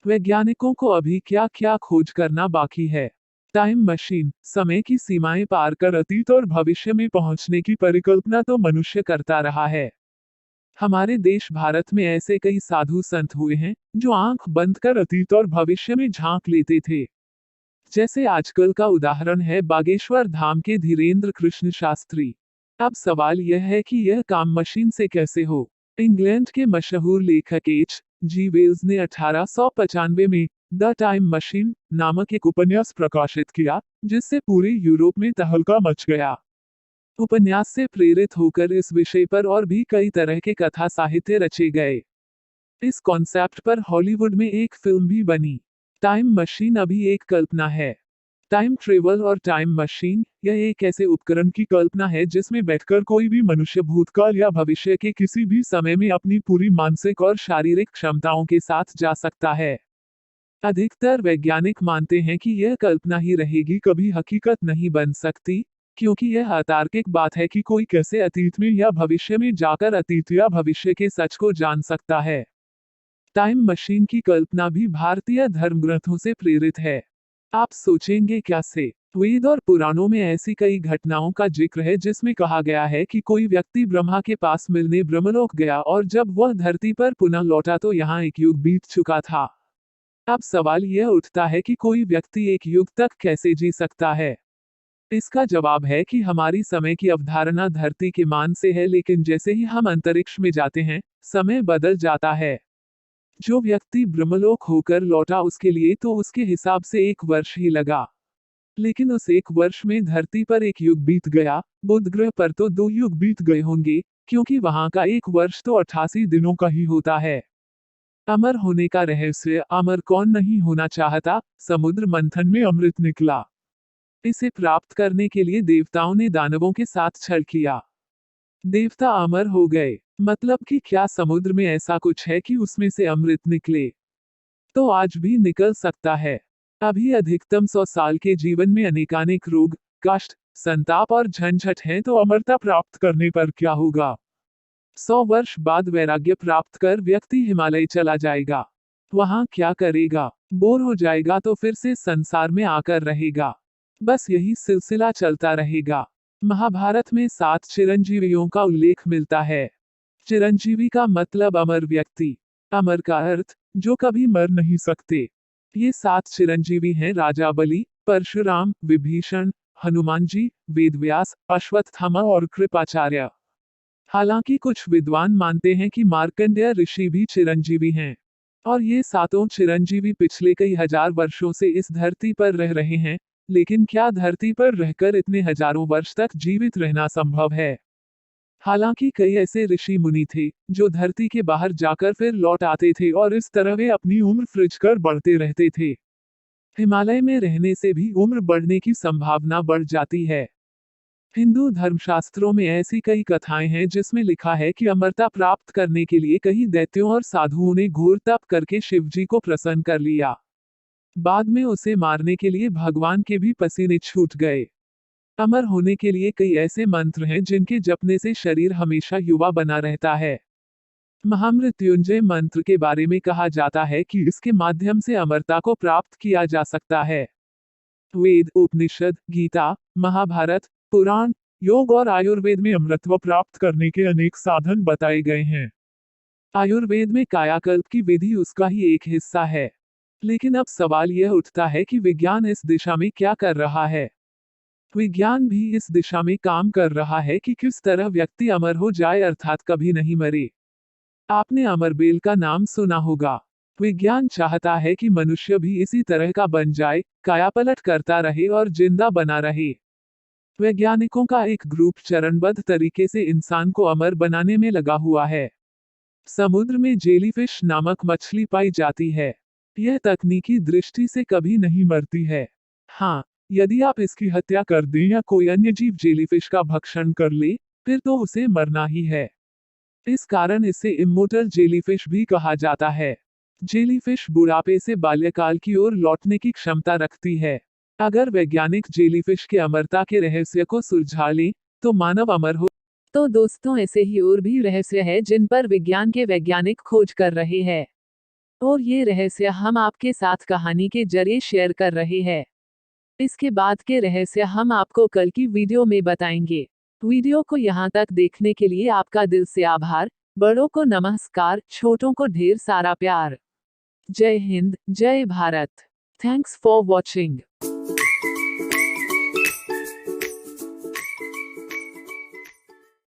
वैज्ञानिकों को अभी क्या क्या खोज करना बाकी है। टाइम मशीन, समय की सीमाएं पार कर अतीत और भविष्य में पहुंचने की परिकल्पना तो मनुष्य करता रहा है। हमारे देश भारत में ऐसे कई साधु संत हुए हैं जो आंख बंद कर अतीत और भविष्य में झांक लेते थे। जैसे आजकल का उदाहरण है बागेश्वर धाम के धीरेन्द्र कृष्ण शास्त्री। अब सवाल यह है कि यह काम मशीन से कैसे हो। इंग्लैंड के मशहूर लेखक H.G. वेल्स ने 1895 में द टाइम मशीन नामक एक उपन्यास प्रकाशित किया, जिससे पूरे यूरोप में तहलका मच गया। उपन्यास से प्रेरित होकर इस विषय पर और भी कई तरह के कथा साहित्य रचे गए। इस कॉन्सेप्ट पर हॉलीवुड में एक फिल्म भी बनी। टाइम मशीन अभी एक कल्पना है। टाइम ट्रेवल और टाइम मशीन यह एक ऐसे उपकरण की कल्पना है जिसमें बैठकर कोई भी मनुष्य भूतकाल या भविष्य के किसी भी समय में अपनी पूरी मानसिक और शारीरिक क्षमताओं के साथ जा सकता है। अधिकतर वैज्ञानिक मानते हैं कि यह कल्पना ही रहेगी, कभी हकीकत नहीं बन सकती, क्योंकि यह अतार्किक बात है कि कोई कैसे अतीत में या भविष्य में जाकर अतीत या भविष्य के सच को जान सकता है। टाइम मशीन की कल्पना भी भारतीय धर्मग्रंथों से प्रेरित है। आप सोचेंगे कैसे? वेद और पुराणों में ऐसी कई घटनाओं का जिक्र है जिसमें कहा गया है कि कोई व्यक्ति ब्रह्मा के पास मिलने ब्रह्मलोक गया और जब वह धरती पर पुनः लौटा तो यहाँ एक युग बीत चुका था। अब सवाल यह उठता है कि कोई व्यक्ति एक युग तक कैसे जी सकता है? इसका जवाब है कि हमारी समय की अवधारणा धरती के मान से है, लेकिन जैसे ही हम अंतरिक्ष में जाते हैं, समय बदल जाता है। जो व्यक्ति ब्रह्मलोक होकर लौटा उसके लिए तो उसके हिसाब से 1 वर्ष ही लगा, लेकिन उस 1 वर्ष में धरती पर 1 युग बीत गया। बुध ग्रह पर तो 2 युग बीत गए होंगे, क्योंकि वहां का 1 वर्ष तो 88 दिनों का ही होता है। अमर होने का रहस्य। अमर कौन नहीं होना चाहता? समुद्र मंथन में अमृत निकला। इसे प्राप्त करने के लिए देवताओं ने दानवों के साथ छल किया। देवता अमर हो गए। मतलब कि क्या समुद्र में ऐसा कुछ है कि उसमें से अमृत निकले? तो आज भी निकल सकता है। अभी अधिकतम 100 साल के जीवन में अनेकानेक रोग, कष्ट, संताप और झंझट हैं, तो अमरता प्राप्त करने पर क्या होगा? 100 वर्ष बाद वैराग्य प्राप्त कर व्यक्ति हिमालय चला जाएगा। वहां क्या करेगा? बोर हो जाएगा तो फिर से संसार में आकर रहेगा। बस यही सिलसिला चलता रहेगा। महाभारत में 7 चिरंजीवियों का उल्लेख मिलता है। चिरंजीवी का मतलब अमर व्यक्ति। अमर का अर्थ जो कभी मर नहीं सकते। ये 7 चिरंजीवी हैं राजा बलि, परशुराम, विभीषण, हनुमान जी, वेदव्यास, अश्वत्थामा और कृपाचार्य। हालांकि कुछ विद्वान मानते हैं कि मार्कंडेय ऋषि भी चिरंजीवी हैं, और ये 7 चिरंजीवी पिछले कई हजार वर्षों से इस धरती पर रह रहे हैं। लेकिन क्या धरती पर रहकर इतने हजारों वर्ष तक जीवित रहना संभव है? हालांकि कई ऐसे ऋषि मुनि थे जो धरती के बाहर जाकर फिर लौट आते थे और इस तरह वे अपनी उम्र फ्रिज कर बढ़ते रहते थे। हिमालय में रहने से भी उम्र बढ़ने की संभावना बढ़ जाती है। हिंदू धर्मशास्त्रों में ऐसी कई कथाएं हैं जिसमें लिखा है कि अमरता प्राप्त करने के लिए कई दैत्यों और साधुओं ने घोर तप करके शिवजी को प्रसन्न कर लिया। बाद में उसे मारने के लिए भगवान के भी पसीने छूट गए। अमर होने के लिए कई ऐसे मंत्र हैं जिनके जपने से शरीर हमेशा युवा बना रहता है। महामृत्युंजय मंत्र के बारे में कहा जाता है कि इसके माध्यम से अमरता को प्राप्त किया जा सकता है। वेद, उपनिषद, गीता, महाभारत, पुराण, योग और आयुर्वेद में अमरत्व प्राप्त करने के अनेक साधन बताए गए हैं। आयुर्वेद में कायाकल्प की विधि उसका ही एक हिस्सा है। लेकिन अब सवाल यह उठता है कि विज्ञान इस दिशा में क्या कर रहा है? विज्ञान भी इस दिशा में काम कर रहा है कि किस तरह व्यक्ति अमर हो जाए, अर्थात कभी नहीं मरे। आपने अमरबेल का नाम सुना होगा। विज्ञान चाहता है कि मनुष्य भी इसी तरह का बन जाए, कायापलट करता रहे और जिंदा बना रहे। वैज्ञानिकों का एक ग्रुप चरणबद्ध तरीके से इंसान को अमर बनाने में लगा हुआ है। समुद्र में जेलीफिश नामक मछली पाई जाती है। यह तकनीकी दृष्टि से कभी नहीं मरती है। हाँ, यदि आप इसकी हत्या कर दें या कोई अन्य जीव जेलीफिश का भक्षण कर ले, फिर तो उसे मरना ही है। इस कारण इसे इम्मोर्टल जेलीफिश भी कहा जाता है। जेलीफिश बुढ़ापे से बाल्यकाल की ओर लौटने की क्षमता रखती है। अगर वैज्ञानिक जेलीफिश के अमरता के रहस्य को सुलझा लें, तो मानव अमर हो। तो दोस्तों, ऐसे ही और भी रहस्य है जिन पर विज्ञान के वैज्ञानिक खोज कर रहे हैं। और ये रहस्य हम आपके साथ कहानी के जरिए शेयर कर रहे हैं। इसके बाद के रहस्य हम आपको कल की वीडियो में बताएंगे। वीडियो को यहाँ तक देखने के लिए आपका दिल से आभार। बड़ों को नमस्कार, छोटों को ढेर सारा प्यार। जय हिंद, जय भारत। Thanks for watching.